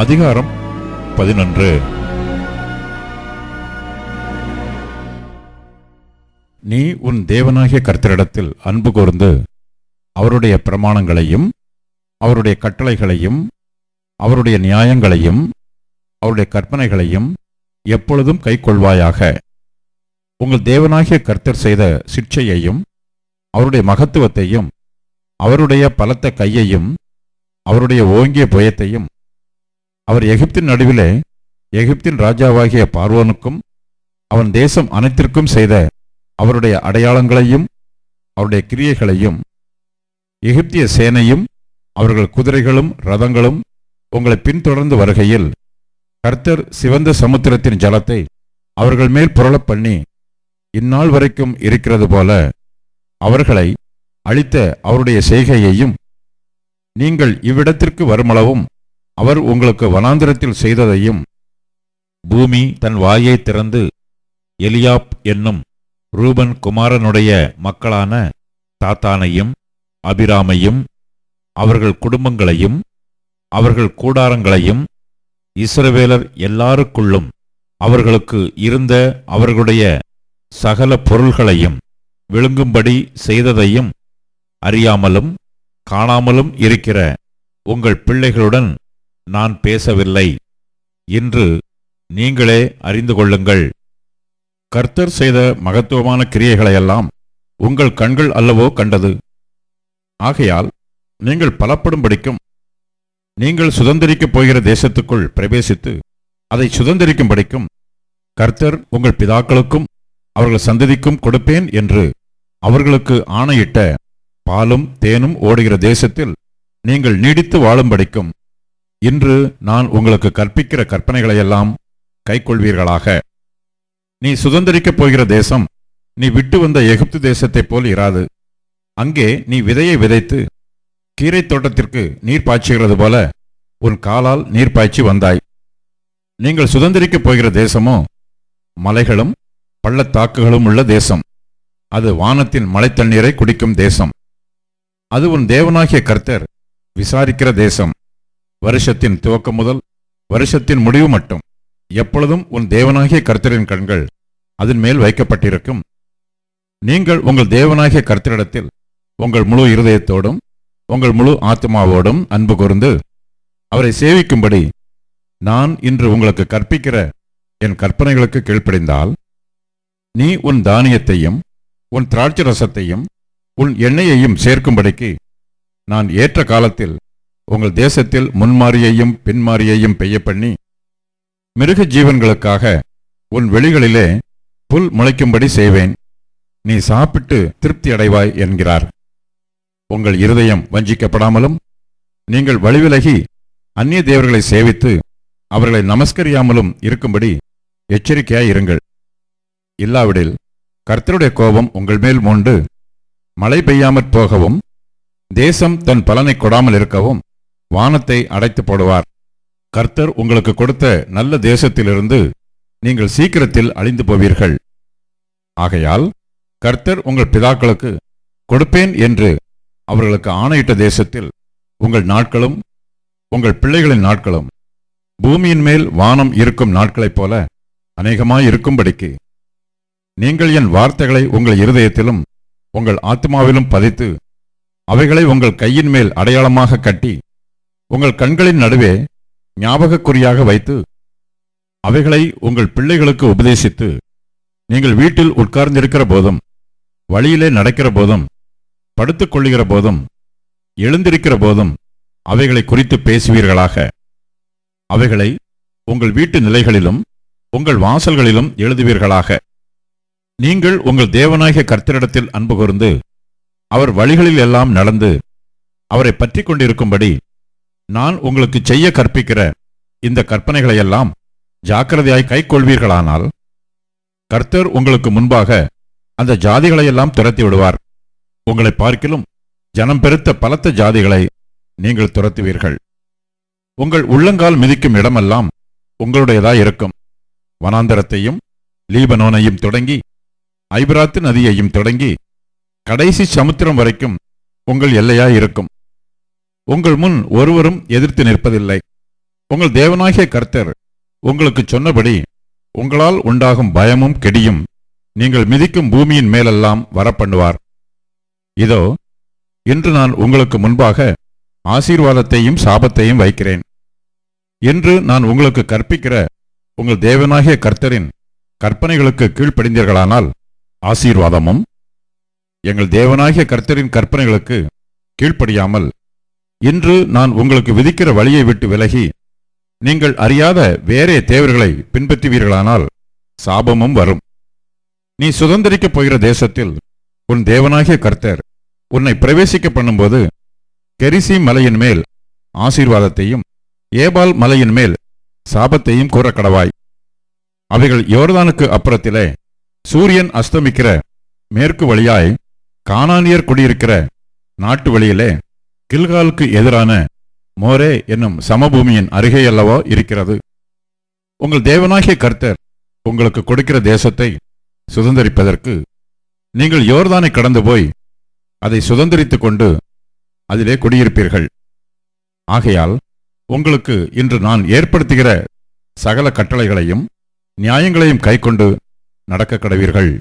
அதிகாரம் 11. நீ உன் தேவனாகிய கர்த்தரிடத்தில் அன்பு கூர்ந்து அவருடைய பிரமாணங்களையும் அவருடைய கட்டளைகளையும் அவருடைய நியாயங்களையும் அவருடைய கற்பனைகளையும் எப்பொழுதும் கைக்கொள்வாயாக. உங்கள் தேவனாகிய கர்த்தர் செய்த சிட்சையையும் அவருடைய மகத்துவத்தையும் அவருடைய பலத்த கையையும் அவருடைய ஓங்கிய புயத்தையும் அவர் எகிப்தின் நடுவிலே எகிப்தின் ராஜாவாகிய பார்வோனுக்கும் அவன் தேசம் அனைத்திற்கும் செய்த அவருடைய அடையாளங்களையும் அவருடைய கிரியைகளையும் எகிப்திய சேனையும் அவர்கள் குதிரைகளும் ரதங்களும் உங்களை பின்தொடர்ந்து வருகையில் கர்த்தர் சிவந்த சமுத்திரத்தின் ஜலத்தை அவர்கள் மேல் புரளப் பண்ணி இந்நாள் வரைக்கும் இருக்கிறது போல அவர்களை அழித்த அவருடைய செய்கையையும் நீங்கள் இவ்விடத்திற்கு வருமளவும் அவர் உங்களுக்கு வனாந்திரத்தில் செய்ததையும் பூமி தன் வாயை திறந்து எலியாப் என்னும் ரூபன் குமாரனுடைய மக்களான தாத்தானையும் அபிராமையும் அவர்கள் குடும்பங்களையும் அவர்கள் கூடாரங்களையும் இஸ்ரவேலர் எல்லாருக்குள்ளும் அவர்களுக்கு இருந்த அவர்களுடைய சகல பொருள்களையும் விழுங்கும்படி செய்ததையும் அறியாமலும் காணாமலும் இருக்கிற உங்கள் பிள்ளைகளுடன் நான் பேசவில்லை என்று நீங்களே அறிந்து கொள்ளுங்கள். கர்த்தர் செய்த மகத்துவமான கிரியைகளையெல்லாம் உங்கள் கண்கள் அல்லவோ கண்டது. ஆகையால் நீங்கள் பலப்படும்படிக்கும் நீங்கள் சுதந்திரிக்கப் போகிற தேசத்துக்குள் பிரவேசித்து அதை சுதந்திரிக்கும்படிக்கும் கர்த்தர் உங்கள் பிதாக்களுக்கும் அவர்கள் சந்ததிக்கும் கொடுப்பேன் என்று அவர்களுக்கு ஆணையிட்ட பாலும் தேனும் ஓடுகிற தேசத்தில் நீங்கள் நீடித்து வாழும்படிக்கும் இன்று நான் உங்களுக்கு கற்பிக்கிற கற்பனைகளையெல்லாம் கைக்கொள்வீர்களாக. நீ சுதந்திரிக்கப் போகிற தேசம் நீ விட்டு வந்த எகிப்து தேசத்தைப் போல் இராது. அங்கே நீ விதையை விதைத்து கீரை தோட்டத்திற்கு நீர் பாய்ச்சுகிறது போல உன் காலால் நீர் பாய்ச்சி வந்தாய். நீங்கள் சுதந்திரிக்கப் போகிற தேசமோ மலைகளும் பள்ளத்தாக்குகளும் உள்ள தேசம். அது வானத்தின் மழை தண்ணீரை குடிக்கும் தேசம். அது உன் தேவனாகிய கர்த்தர் விசாரிக்கிற தேசம். வருஷத்தின் துவக்கம் முதல் வருஷத்தின் முடிவு மட்டும் எப்பொழுதும் உன் தேவனாகிய கர்த்தரின் கண்கள் அதன் மேல் வைக்கப்பட்டிருக்கும். நீங்கள் உங்கள் தேவனாகிய கர்த்தரிடத்தில் உங்கள் முழு இருதயத்தோடும் உங்கள் முழு ஆத்மாவோடும் அன்பு கூர்ந்து அவரை சேவிக்கும்படி நான் இன்று உங்களுக்கு கற்பிக்கிற என் கற்பனைகளுக்கு கீழ்ப்படிந்தால் நீ உன் தானியத்தையும் உன் திராட்சை ரசத்தையும் உன் எண்ணெயையும் சேர்க்கும்படிக்கு நான் ஏற்ற காலத்தில் உங்கள் தேசத்தில் முன்மாரியையும் பின்மாரியையும் பெய்ய பண்ணி மிருக ஜீவன்களுக்காக உன் வெளிகளிலே புல் முளைக்கும்படி செய்வேன். நீ சாப்பிட்டு திருப்தி அடைவாய் என்கிறார். உங்கள் இருதயம் வஞ்சிக்கப்படாமலும் நீங்கள் வழிவிலகி அந்நிய தேவர்களை சேவித்து அவர்களை நமஸ்கரியாமலும் இருக்கும்படி எச்சரிக்கையாயிருங்கள். இல்லாவிடில் கர்த்தருடைய கோபம் உங்கள் மேல் மூண்டு மழை பெய்யாமற் போகவும் தேசம் தன் பலனை கொடாமல் இருக்கவும் வானத்தை அடைத்து போடுவார். கர்த்தர் உங்களுக்கு கொடுத்த நல்ல தேசத்திலிருந்து நீங்கள் சீக்கிரத்தில் அழிந்து போவீர்கள். ஆகையால் கர்த்தர் உங்கள் பிதாக்களுக்கு கொடுப்பேன் என்று அவர்களுக்கு ஆணையிட்ட தேசத்தில் உங்கள் நாட்களும் உங்கள் பிள்ளைகளின் நாட்களும் பூமியின் மேல் வானம் இருக்கும் நாட்களைப் போல அநேகமாயிருக்கும்படிக்கு நீங்கள் என் வார்த்தைகளை உங்கள் இருதயத்திலும் உங்கள் ஆத்மாவிலும் பதித்து அவைகளை உங்கள் கையின் மேல் அடையாளமாக கட்டி உங்கள் கண்களின் நடுவே ஞாபகக்குறியாக வைத்து அவைகளை உங்கள் பிள்ளைகளுக்கு உபதேசித்து நீங்கள் வீட்டில் உட்கார்ந்திருக்கிற போதும் வழியிலே நடக்கிற போதும் படுத்துக் கொள்ளுகிற போதும் எழுந்திருக்கிற போதும் அவைகளை குறித்து பேசுவீர்களாக. அவைகளை உங்கள் வீட்டு நிலைகளிலும் உங்கள் வாசல்களிலும் எழுதுவீர்களாக. நீங்கள் உங்கள் தேவனாகிய கர்த்தரிடத்தில் அன்பு கூர்ந்து அவர் வழிகளில் எல்லாம் நடந்து அவரை பற்றி கொண்டிருக்கும்படி நான் உங்களுக்கு செய்ய கற்பிக்கிற இந்த கற்பனைகளையெல்லாம் ஜாக்கிரதையாய் கைக்கொள்வீர்களானால் கர்த்தர் உங்களுக்கு முன்பாக அந்த ஜாதிகளையெல்லாம் துரத்தி விடுவார். உங்களை பார்க்கிலும் ஜனம் பெருத்த பலத்த ஜாதிகளை நீங்கள் துரத்துவீர்கள். உங்கள் உள்ளங்கால் மிதிக்கும் இடமெல்லாம் உங்களுடையதாயிருக்கும். வனாந்தரத்தையும் லீபனோனையும் தொடங்கி ஐபிராத்து நதியையும் தொடங்கி கடைசி சமுத்திரம் வரைக்கும் உங்கள் எல்லையாயிருக்கும். உங்கள் முன் ஒருவரும் எதிர்த்து நிற்பதில்லை. உங்கள் தேவனாகிய கர்த்தர் உங்களுக்கு சொன்னபடி உங்களால் உண்டாகும் பயமும் கெடியும் நீங்கள் மிதிக்கும் பூமியின் மேலெல்லாம் வரப்பண்ணுவார். இதோ, இன்று நான் உங்களுக்கு முன்பாக ஆசீர்வாதத்தையும் சாபத்தையும் வைக்கிறேன். இன்று நான் உங்களுக்கு கற்பிக்கிற உங்கள் தேவனாகிய கர்த்தரின் கற்பனைகளுக்கு கீழ்ப்படிந்தீர்களானால் ஆசீர்வாதமும், எங்கள் தேவனாகிய கர்த்தரின் கற்பனைகளுக்கு கீழ்ப்படியாமல் இன்று நான் உங்களுக்கு விதிக்கிற வழியை விட்டு விலகி நீங்கள் அறியாத வேறே தேவர்களை பின்பற்றுவீர்களானால் சாபமும் வரும். நீ சுதந்திரிக்கப் போகிற தேசத்தில் உன் தேவனாகிய கர்த்தர் உன்னை பிரவேசிக்க பண்ணும்போது கெரிசி மலையின் மேல் ஆசீர்வாதத்தையும் ஏபால் மலையின் மேல் சாபத்தையும் கூறக்கடவாய். அவைகள் யோர்தானுக்கு அப்புறத்திலே சூரியன் அஸ்தமிக்கிற மேற்கு வழியாய் கானானியர் குடியிருக்கிற நாட்டு வழியிலே கில்காலுக்கு எதிரான மோரே என்னும் சமபூமியின் அருகே அல்லவோ இருக்கிறது. உங்கள் தேவனாகிய கர்த்தர் உங்களுக்கு கொடுக்கிற தேசத்தை சுதந்தரிப்பதற்கு நீங்கள் யோர்தானை கடந்து போய் அதை சுதந்தரித்துக் கொண்டு அதிலே குடியிருப்பீர்கள். ஆகையால் உங்களுக்கு இன்று நான் ஏற்படுத்துகிற சகல கட்டளைகளையும் நியாயங்களையும் கைக்கொண்டு நடக்க கடவீர்கள்.